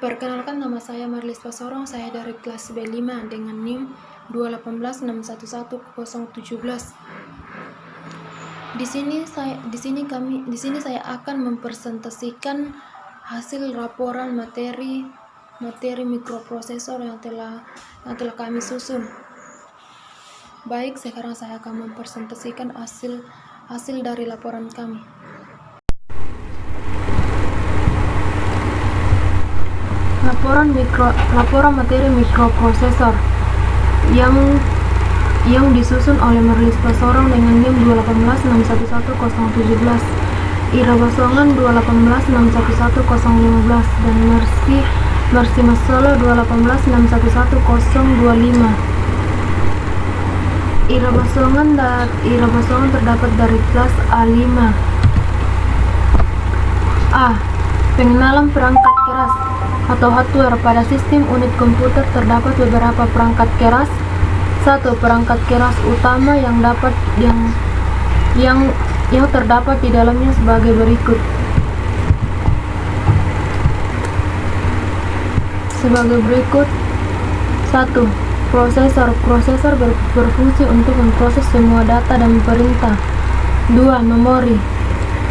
Perkenalkan, nama saya Marlis Pasorong, saya dari kelas B5 dengan NIM 218611017. Di sini saya akan mempresentasikan hasil laporan materi mikroprosesor yang telah kami susun. Baik, sekarang saya akan mempresentasikan hasil dari laporan kami. Laporan materi mikroprosesor yang disusun oleh Marlis Pasorong dengan NIM 218611017, Ira Basongan 218611015, dan Mercy Masolo 218611025. Ira Basongan terdapat dari kelas A5. A. Pengenalan perangkat keras atau hardware. Pada sistem unit komputer terdapat beberapa perangkat keras. 1. Perangkat keras utama yang terdapat di dalamnya sebagai berikut. Sebagai berikut. 1. Prosesor berfungsi untuk memproses semua data dan perintah. 2.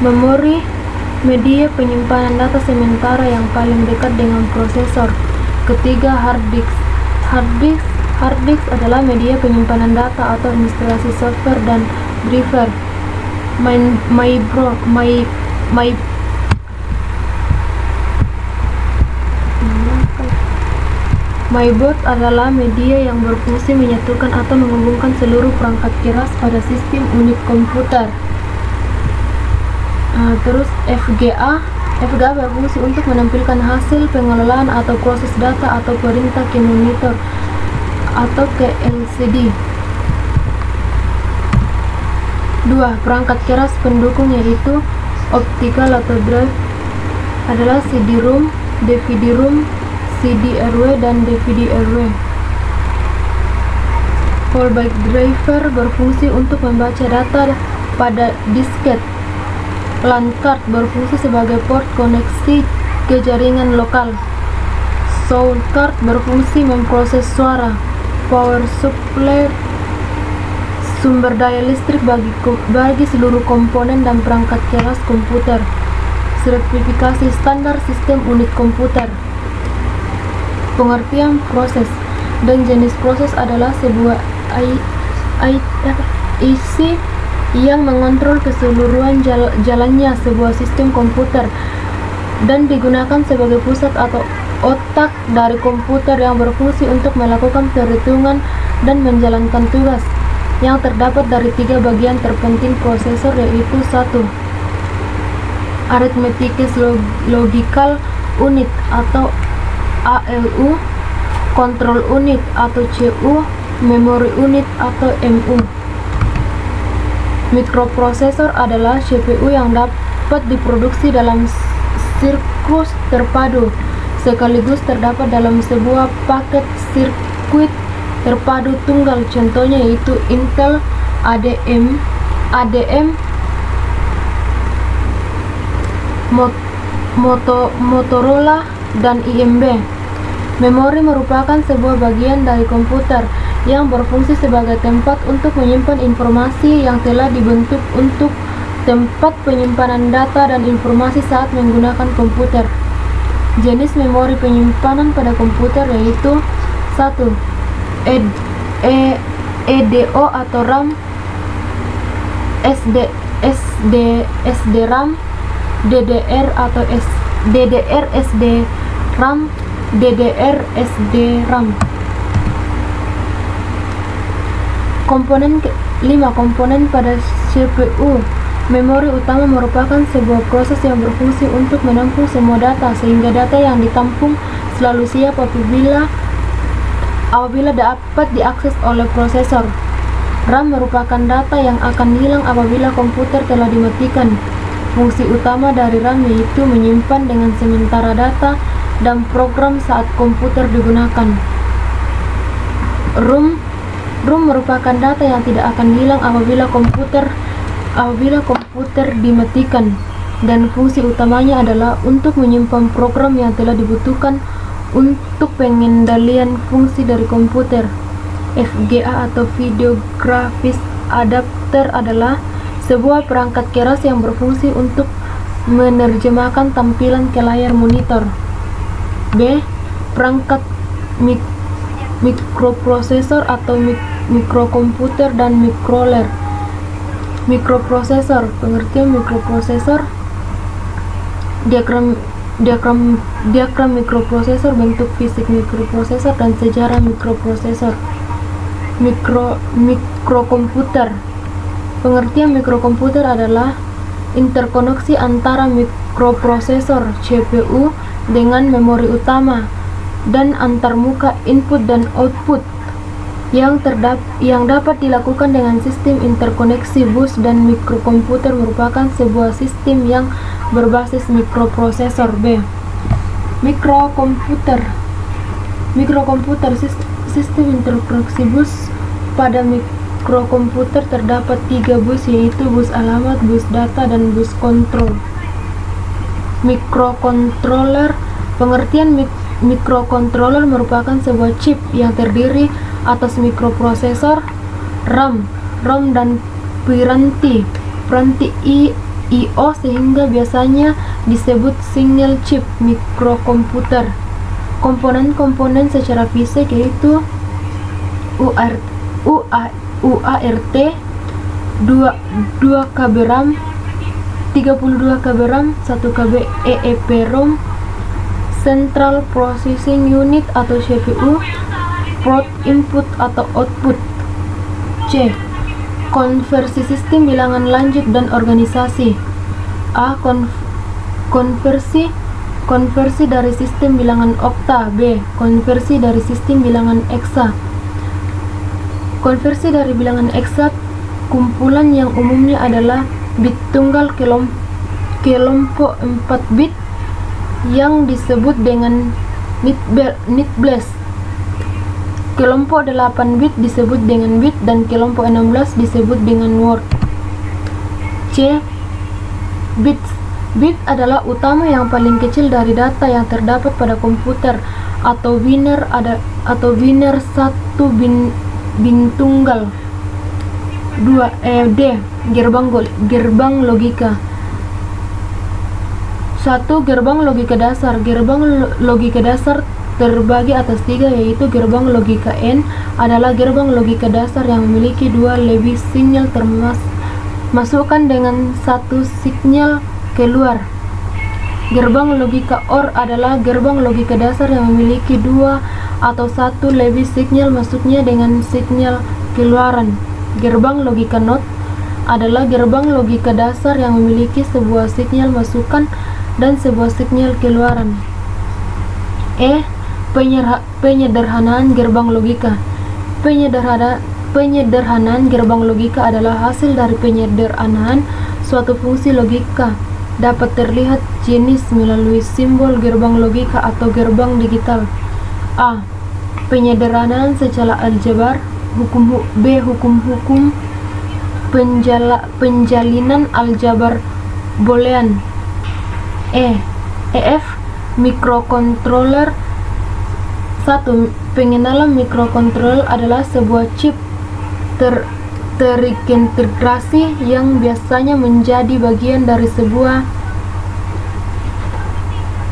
Memori media penyimpanan data sementara yang paling dekat dengan prosesor. Ketiga, hard disk. Hard disk adalah media penyimpanan data atau instalasi software dan driver. Mainboard adalah media yang berfungsi menyatukan atau menghubungkan seluruh perangkat keras pada sistem unit komputer. Terus FGA berfungsi untuk menampilkan hasil pengelolaan atau proses data atau perintah ke monitor atau ke LCD. 2. Perangkat keras pendukung yaitu optical atau drive adalah CD-ROM, DVD-ROM, CD-RW, dan DVD-RW. Fallback driver berfungsi untuk membaca data pada disket. LAN card berfungsi sebagai port koneksi ke jaringan lokal. Sound card berfungsi memproses suara. Power supply sumber daya listrik bagi seluruh komponen dan perangkat keras komputer. Sertifikasi standar sistem unit komputer. Pengertian proses dan jenis proses adalah sebuah IC yang mengontrol keseluruhan jalannya sebuah sistem komputer dan digunakan sebagai pusat atau otak dari komputer yang berfungsi untuk melakukan perhitungan dan menjalankan tugas, yang terdapat dari 3 bagian terpenting prosesor, yaitu 1. Arithmetic Logical Unit atau ALU, Control Unit atau CU, Memory Unit atau MU. Mikroprosesor adalah CPU yang dapat diproduksi dalam sirkus terpadu, sekaligus terdapat dalam sebuah paket sirkuit terpadu tunggal. Contohnya yaitu Intel, ADM, Motorola, dan IMB. Memori merupakan sebuah bagian dari komputer yang berfungsi sebagai tempat untuk menyimpan informasi yang telah dibentuk untuk tempat penyimpanan data dan informasi saat menggunakan komputer. Jenis memori penyimpanan pada komputer yaitu 1. EDO atau RAM, SD RAM, DDR atau DDR SD RAM, DDR SD RAM. Komponen 5. Komponen pada CPU. Memori utama merupakan sebuah proses yang berfungsi untuk menampung semua data, sehingga data yang ditampung selalu siap apabila dapat diakses oleh prosesor. RAM merupakan data yang akan hilang apabila komputer telah dimatikan. Fungsi utama dari RAM yaitu menyimpan dengan sementara data dan program saat komputer digunakan. ROM merupakan data yang tidak akan hilang apabila komputer dimatikan, dan fungsi utamanya adalah untuk menyimpan program yang telah dibutuhkan untuk pengendalian fungsi dari komputer. VGA atau Video Graphics Adapter adalah sebuah perangkat keras yang berfungsi untuk menerjemahkan tampilan ke layar monitor. B. Perangkat mikroprosesor atau mikrokomputer dan mikrocontroller. Mikroprosesor. Pengertian mikroprosesor: diagram mikroprosesor, bentuk fisik mikroprosesor, dan sejarah mikroprosesor. Mikrokomputer. Pengertian mikrokomputer adalah interkoneksi antara mikroprosesor CPU dengan memori utama dan antarmuka input dan output yang dapat dilakukan dengan sistem interkoneksi bus, dan mikrokomputer merupakan sebuah sistem yang berbasis mikroprosesor. B. Mikrokomputer. Sistem interkoneksi bus. Pada mikrokomputer terdapat 3 bus, yaitu bus alamat, bus data, dan bus kontrol. Mikrocontroller. Pengertian mikrocontroller merupakan sebuah chip yang terdiri atas mikroprosesor, RAM, ROM, dan piranti I/O, sehingga biasanya disebut single chip mikrokomputer. Komponen-komponen secara fisik yaitu UART 2 KB RAM, 32 KB RAM, 1 KB EEPROM, Central Processing Unit atau CPU, port input atau output. C. Konversi sistem bilangan lanjut dan organisasi. A. Konversi dari sistem bilangan okta. B. Konversi dari sistem bilangan eksa. Konversi dari bilangan eksa kumpulan yang umumnya adalah bit tunggal kelompok 4 bit yang disebut dengan nitbles. Kelompok 8 bit disebut dengan bit, dan kelompok 16 disebut dengan word. C. Bits. Bit adalah utama yang paling kecil dari data yang terdapat pada komputer, atau biner satu bin tunggal. 2. D. Gerbang logika. 1. Gerbang logika dasar. Gerbang logika dasar terbagi atas 3, yaitu gerbang logika N adalah gerbang logika dasar yang memiliki 2 lebih sinyal masukkan dengan 1 sinyal keluar. Gerbang logika OR adalah gerbang logika dasar yang memiliki 2 atau 1 lebih sinyal masuknya dengan sinyal keluaran. Gerbang logika NOT adalah gerbang logika dasar yang memiliki sebuah sinyal masukkan dan sebuah sinyal keluaran. E. Penyederhanaan gerbang logika. Penyederhanaan gerbang logika adalah hasil dari penyederhanaan suatu fungsi logika. Dapat terlihat jenis melalui simbol gerbang logika atau gerbang digital. A. Penyederhanaan secara aljabar. B. Hukum-hukum penjalinan aljabar boolean. EF. Mikrocontroller. 1. Pengenalan mikrokontroller adalah sebuah chip terintegrasi yang biasanya menjadi bagian dari sebuah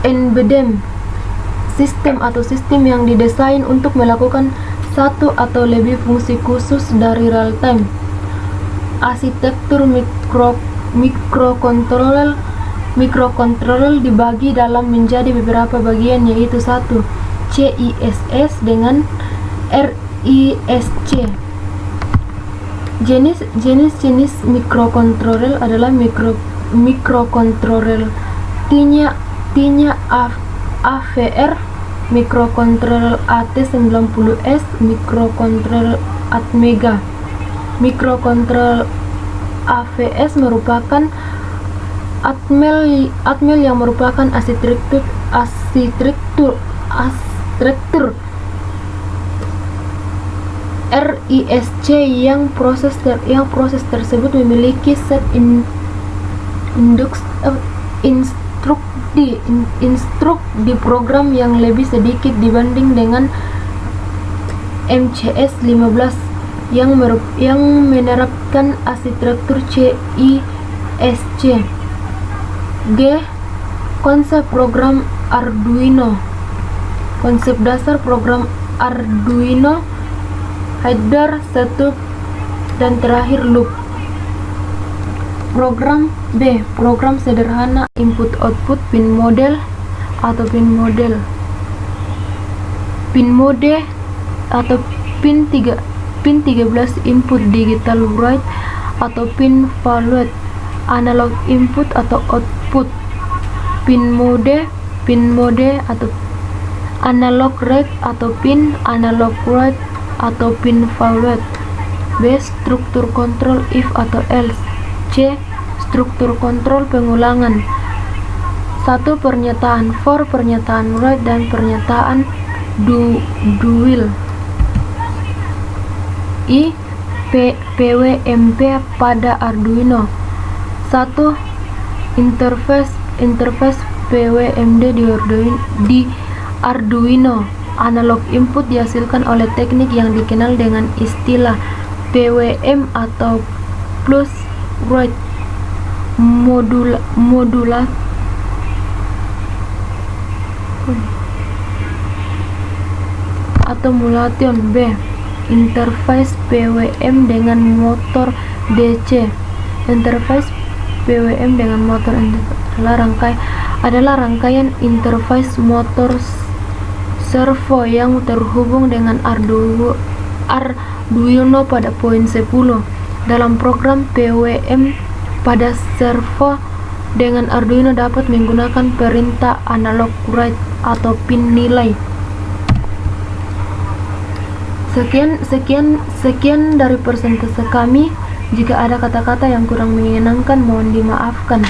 embedded sistem atau sistem yang didesain untuk melakukan satu atau lebih fungsi khusus dari real time. Arsitektur mikrokontroller dibagi dalam menjadi beberapa bagian, yaitu 1. CISC dengan RISC. Jenis mikrokontroller adalah mikrokontroller Tinya AVR, mikrokontroller AT90S, mikrokontroller Atmega. Mikrokontroller AVS merupakan Atmel yang merupakan arsitektur RISC yang proses instruk di program yang lebih sedikit dibanding dengan MCS 15 yang menerapkan arsitektur CISC. G. Konsep program Arduino. Konsep dasar program Arduino, header, setup, dan terakhir loop. Program B. Program sederhana input-output pin model atau pin mode atau pin 13 input digital write atau pin valued analog input atau output. Pin mode atau analog read atau pin analog write atau pin valued. B. Struktur kontrol if atau else. C. Struktur kontrol pengulangan. 1. Pernyataan for, pernyataan write, dan pernyataan dual. I. PWMP pada Arduino. 1. Interface PWMD di Arduino. Analog input dihasilkan oleh teknik yang dikenal dengan istilah PWM atau plus write modulation. B. Interface PWM dengan motor DC. Interface PWM dengan motor adalah rangkaian interface motor servo yang terhubung dengan Arduino pada poin 10. Dalam program PWM pada servo dengan Arduino dapat menggunakan perintah analog write atau pin nilai. Sekian dari persentase kami. Jika ada kata-kata yang kurang menyenangkan, mohon dimaafkan.